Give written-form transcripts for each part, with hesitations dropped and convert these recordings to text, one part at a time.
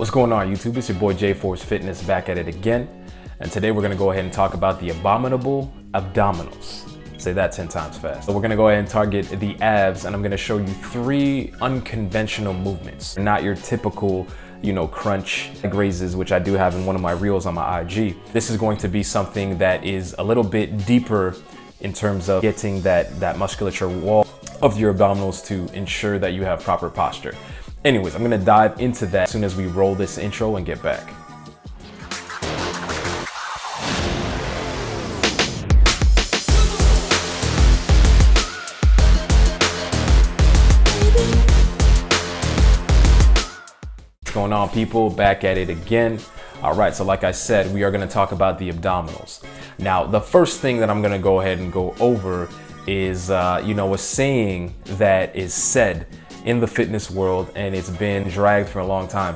What's going on, YouTube? It's your boy J-Force Fitness back at it again. And today we're gonna go ahead and talk about the Abominable Abdominals. Say that 10 times fast. So we're gonna go ahead and target the abs, and I'm gonna show you 3 unconventional movements. Not your typical, crunch leg raises, which I do have in one of my reels on my IG. This is going to be something that is a little bit deeper in terms of getting that musculature wall of your abdominals to ensure that you have proper posture. Anyways, I'm gonna dive into that as soon as we roll this intro and get back. What's going on, people? Back at it again. All right, so like I said, we are gonna talk about the abdominals. Now, the first thing that I'm gonna go ahead and go over is, a saying that is said in the fitness world, and it's been dragged for a long time.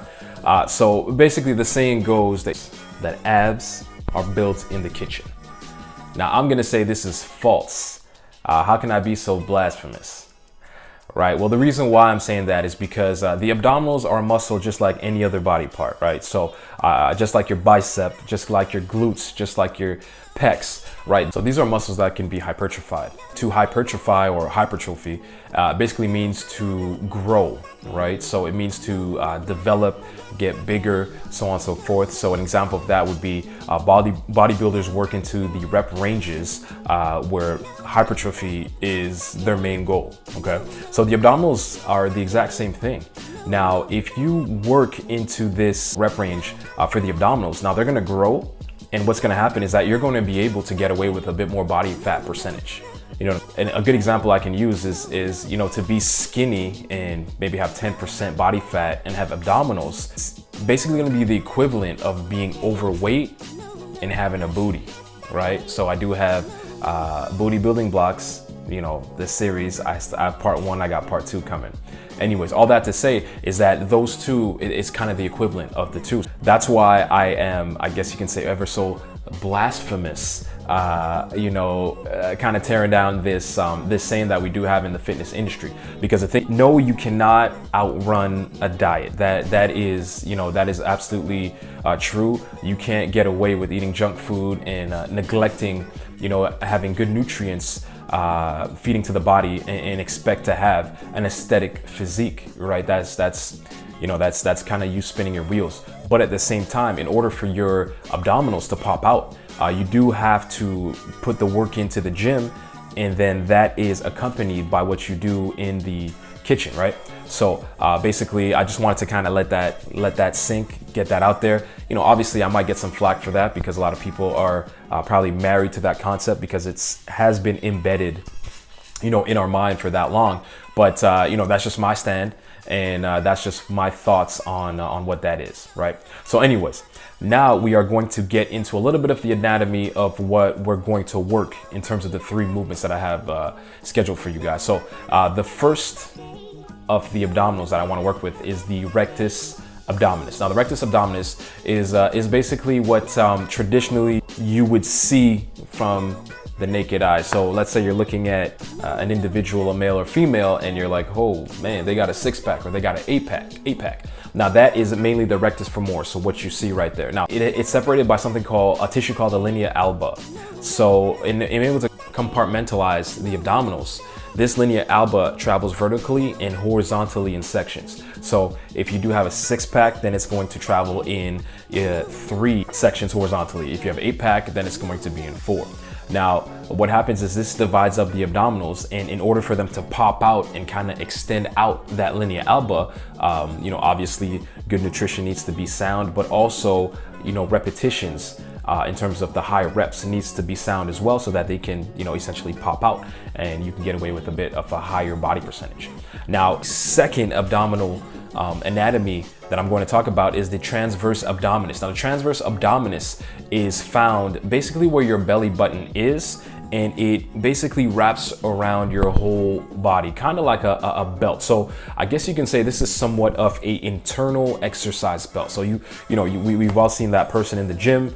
So basically the saying goes that abs are built in the kitchen. Now I'm gonna say this is false. How can I be so blasphemous? Right, well, the reason why I'm saying that is because the abdominals are a muscle just like any other body part, right? So just like your bicep, just like your glutes, just like your pecs, right? So these are muscles that can be hypertrophied. To hypertrophy or hypertrophy basically means to grow, right? So it means to develop, get bigger, so on and so forth. So an example of that would be bodybuilders work into the rep ranges where hypertrophy is their main goal, okay? So the abdominals are the exact same thing. Now, if you work into this rep range for the abdominals, now they're gonna grow, and what's gonna happen is that you're gonna be able to get away with a bit more body fat percentage. And a good example I can use is to be skinny and maybe have 10% body fat and have abdominals. It's basically gonna be the equivalent of being overweight and having a booty, right? So I do have booty building blocks, this series. I have part 1, I got part 2 coming. Anyways, all that to say is that those two, it's kind of the equivalent of the two. That's why I am, I guess you can say, ever so blasphemous, kind of tearing down this this saying that we do have in the fitness industry. Because I think, no, you cannot outrun a diet. That is absolutely true. You can't get away with eating junk food and neglecting, having good nutrients, feeding to the body, and expect to have an aesthetic physique, right? That's kind of you spinning your wheels. But at the same time, in order for your abdominals to pop out, you do have to put the work into the gym, and then that is accompanied by what you do in the kitchen, right? So basically, I just wanted to kind of let that sink, get that out there. Obviously I might get some flack for that because a lot of people are probably married to that concept because has been embedded, in our mind for that long. But that's just my stand, and that's just my thoughts on what that is, right? So anyways, now we are going to get into a little bit of the anatomy of what we're going to work in terms of the 3 movements that I have scheduled for you guys. So the first of the abdominals that I want to work with is the Rectus Abdominis. Now the Rectus Abdominis is basically what traditionally you would see from the naked eye. So let's say you're looking at an individual, a male or female, and you're like, oh man, they got a 6-pack or they got an 8-pack. Now that is mainly the rectus femoris, so what you see right there. Now it's separated by something called a tissue called the linea alba. So in able to compartmentalize the abdominals, this linea alba travels vertically and horizontally in sections. So if you do have a 6-pack, then it's going to travel in 3 sections horizontally. If you have an 8-pack, then it's going to be in 4. Now, what happens is this divides up the abdominals, and in order for them to pop out and kind of extend out that linea alba, obviously good nutrition needs to be sound, but also, repetitions in terms of the high reps needs to be sound as well, so that they can, essentially pop out and you can get away with a bit of a higher body percentage. Now, second abdominal anatomy that I'm going to talk about is the transverse abdominis. Now the transverse abdominis is found basically where your belly button is, and it basically wraps around your whole body, kind of like a belt. So I guess you can say this is somewhat of a internal exercise belt. So we've all seen that person in the gym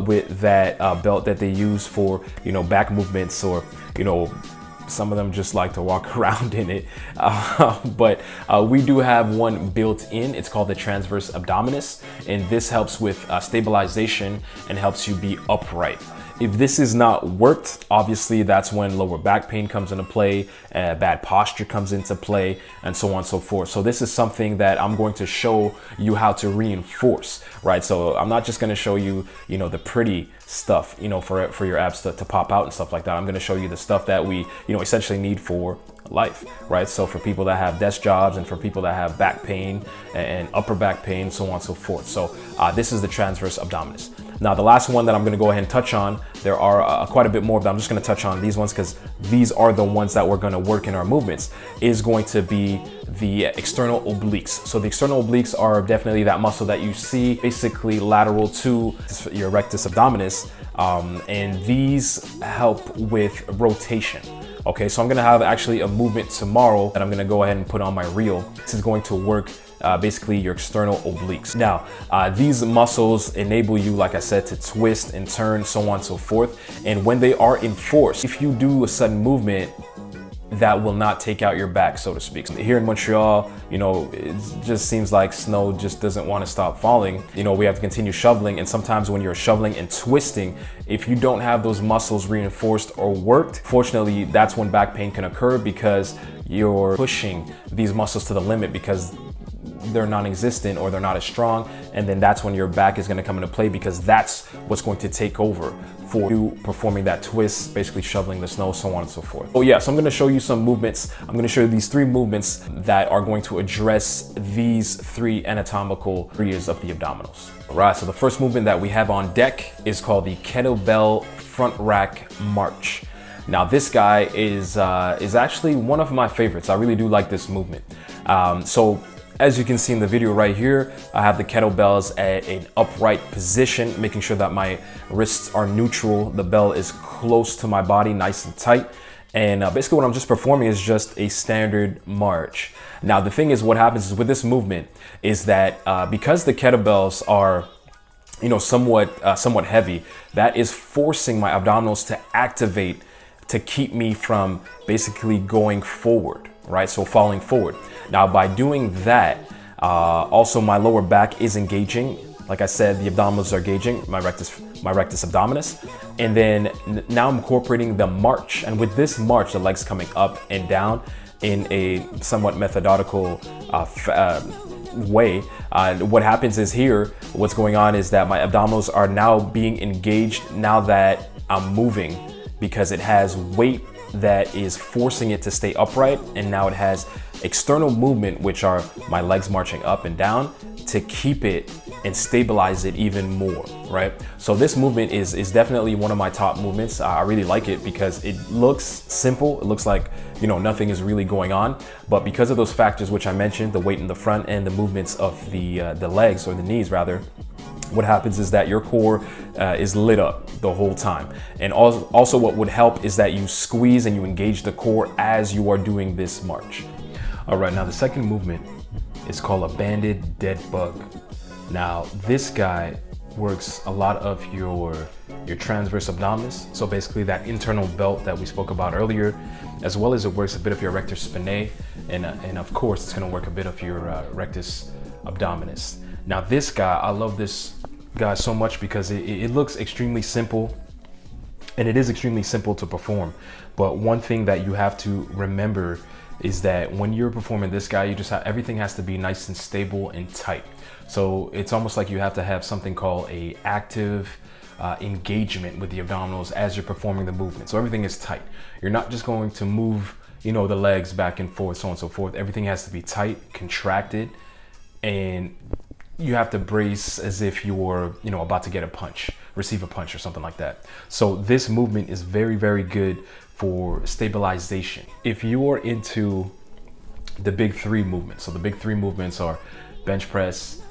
with that belt that they use for back movements, or some of them just like to walk around in it. But we do have one built in. It's called the Transverses Abdominis, and this helps with stabilization and helps you be upright. If this is not worked, obviously that's when lower back pain comes into play, bad posture comes into play, and so on and so forth. So this is something that I'm going to show you how to reinforce, right? So I'm not just going to show you, the pretty stuff, for your abs to pop out and stuff like that. I'm going to show you the stuff that we, essentially need for life, right? So for people that have desk jobs and for people that have back pain and upper back pain, so on and so forth. So this is the Transverses Abdominis. Now, the last one that I'm going to go ahead and touch on, there are quite a bit more, but I'm just going to touch on these ones because these are the ones that we're going to work in our movements, is going to be the external obliques. So the external obliques are definitely that muscle that you see basically lateral to your rectus abdominis, and these help with rotation. Okay, so I'm gonna have actually a movement tomorrow that I'm gonna go ahead and put on my reel. This is going to work basically your external obliques. Now, these muscles enable you, like I said, to twist and turn, so on and so forth. And when they are in force, if you do a sudden movement, that will not take out your back, so to speak. Here in Montreal, it just seems like snow just doesn't want to stop falling. We have to continue shoveling, and sometimes when you're shoveling and twisting, if you don't have those muscles reinforced or worked, fortunately, that's when back pain can occur because you're pushing these muscles to the limit because they're non-existent or they're not as strong, and then that's when your back is going to come into play because that's what's going to take over for you performing that twist, basically shoveling the snow, so on and so forth. Oh yeah, so I'm going to show you some movements. I'm going to show you these 3 movements that are going to address these 3 anatomical areas of the abdominals. All right, so the first movement that we have on deck is called the kettlebell front rack march. Now this guy is actually one of my favorites. I really do like this movement. So as you can see in the video right here, I have the kettlebells at an upright position, making sure that my wrists are neutral. The bell is close to my body, nice and tight. And basically what I'm just performing is just a standard march. Now, the thing is, what happens is with this movement is that because the kettlebells are somewhat heavy, that is forcing my abdominals to activate to keep me from basically going forward, right? So falling forward. Now, by doing that, also my lower back is engaging. Like I said, the abdominals are engaging, my rectus abdominis. And then now I'm incorporating the march. And with this march, the legs coming up and down in a somewhat methodical way. What happens is here, what's going on is that my abdominals are now being engaged now that I'm moving, because it has weight that is forcing it to stay upright, and now it has external movement, which are my legs marching up and down, to keep it and stabilize it even more, right? So this movement is definitely one of my top movements. I really like it because it looks simple. It looks like, nothing is really going on, but because of those factors which I mentioned, the weight in the front and the movements of the legs, or the knees rather, what happens is that your core is lit up the whole time. And also what would help is that you squeeze and you engage the core as you are doing this march. All right, now the second movement is called a banded dead bug. Now this guy works a lot of your transverse abdominis, so basically that internal belt that we spoke about earlier, as well as it works a bit of your rectus spinae, and of course it's going to work a bit of your rectus abdominis. Now this guy, I love this guy so much because it looks extremely simple, and it is extremely simple to perform. But one thing that you have to remember is that when you're performing this guy, everything has to be nice and stable and tight. So it's almost like you have to have something called a active engagement with the abdominals as you're performing the movement. So everything is tight. You're not just going to move, the legs back and forth, so on and so forth. Everything has to be tight, contracted, and you have to brace as if you're, about to get receive a punch or something like that. So this movement is very, very good for stabilization. If you are into the big 3 movements, so the big 3 movements are bench press,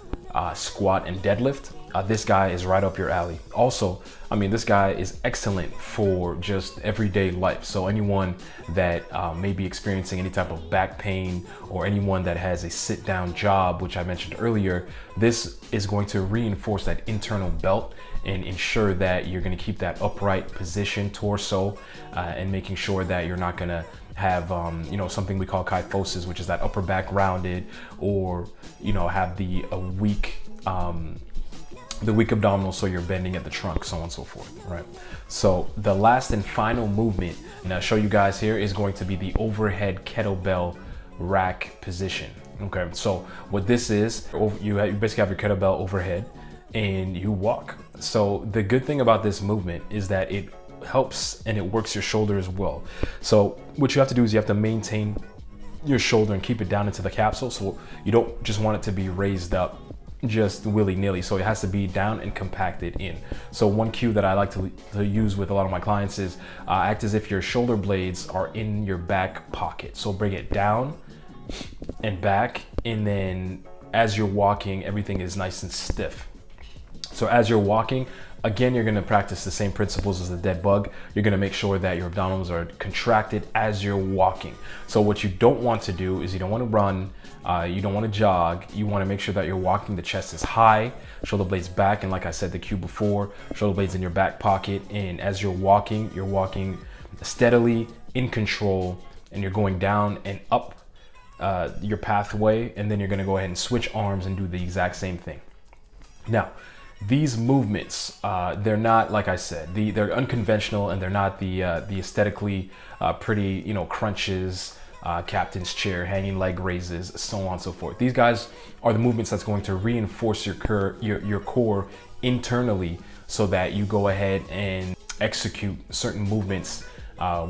squat, and deadlift, this guy is right up your alley. Also, this guy is excellent for just everyday life. So anyone that may be experiencing any type of back pain, or anyone that has a sit-down job, which I mentioned earlier, this is going to reinforce that internal belt and ensure that you're going to keep that upright position, torso, and making sure that you're not going to have you know, something we call kyphosis, which is that upper back rounded, or you know, have the weak abdominals, so you're bending at the trunk, so on and so forth, right? So the last and final movement, and I'll show you guys here, is going to be the overhead kettlebell rack position. Okay, so what this is, you basically have your kettlebell overhead and you walk. So the good thing about this movement is that it helps and it works your shoulder as well. So what you have to do is you have to maintain your shoulder and keep it down into the capsule. So you don't just want it to be raised up just willy-nilly. So it has to be down and compacted in. So one cue that I like to use with a lot of my clients is act as if your shoulder blades are in your back pocket. So bring it down and back, and then as you're walking, everything is nice and stiff. So as you're walking, again, you're going to practice the same principles as the dead bug. You're going to make sure that your abdominals are contracted as you're walking. So what you don't want to do is you don't want to run, you don't want to jog. You want to make sure that you're walking, the chest is high, shoulder blades back, and like I said the cue before, shoulder blades in your back pocket. And as you're walking steadily, in control, and you're going down and up your pathway, and then you're going to go ahead and switch arms and do the exact same thing. Now, these movements, they're not, like I said, they're unconventional, and they're not the aesthetically pretty, you know, crunches, captain's chair, hanging leg raises, so on and so forth. These guys are the movements that's going to reinforce your core internally, so that you go ahead and execute certain movements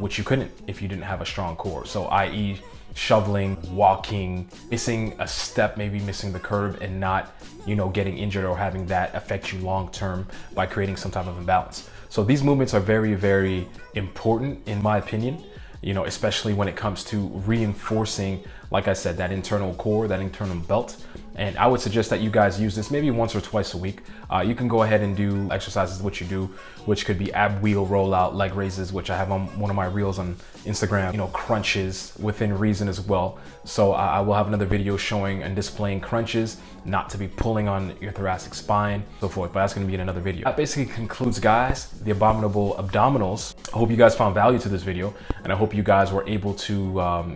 which you couldn't if you didn't have a strong core. So i.e. shoveling, walking, missing a step, maybe missing the curve, and not, you know, getting injured or having that affect you long term by creating some type of imbalance. So these movements are very, very important in my opinion, you know, especially when it comes to reinforcing, like I said, that internal core, that internal belt. And I would suggest that you guys use this maybe once or twice a week. You can go ahead and do exercises, which you do, which could be ab wheel rollout, leg raises, which I have on one of my reels on Instagram, you know, crunches within reason as well. So I will have another video showing and displaying crunches, not to be pulling on your thoracic spine, so forth, but that's gonna be in another video. That basically concludes, guys, the abominable abdominals. I hope you guys found value to this video, and I hope you guys were able to,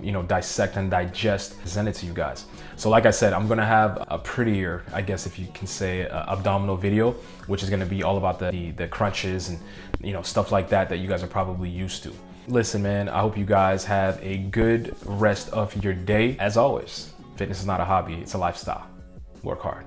you know, dissect and digest, present it to you guys. So like I said, I'm gonna have a prettier, I guess if you can say, abdominal video, which is gonna be all about the crunches and, you know, stuff like that you guys are probably used to. Listen, man, I hope you guys have a good rest of your day. As always, fitness is not a hobby, it's a lifestyle. Work hard.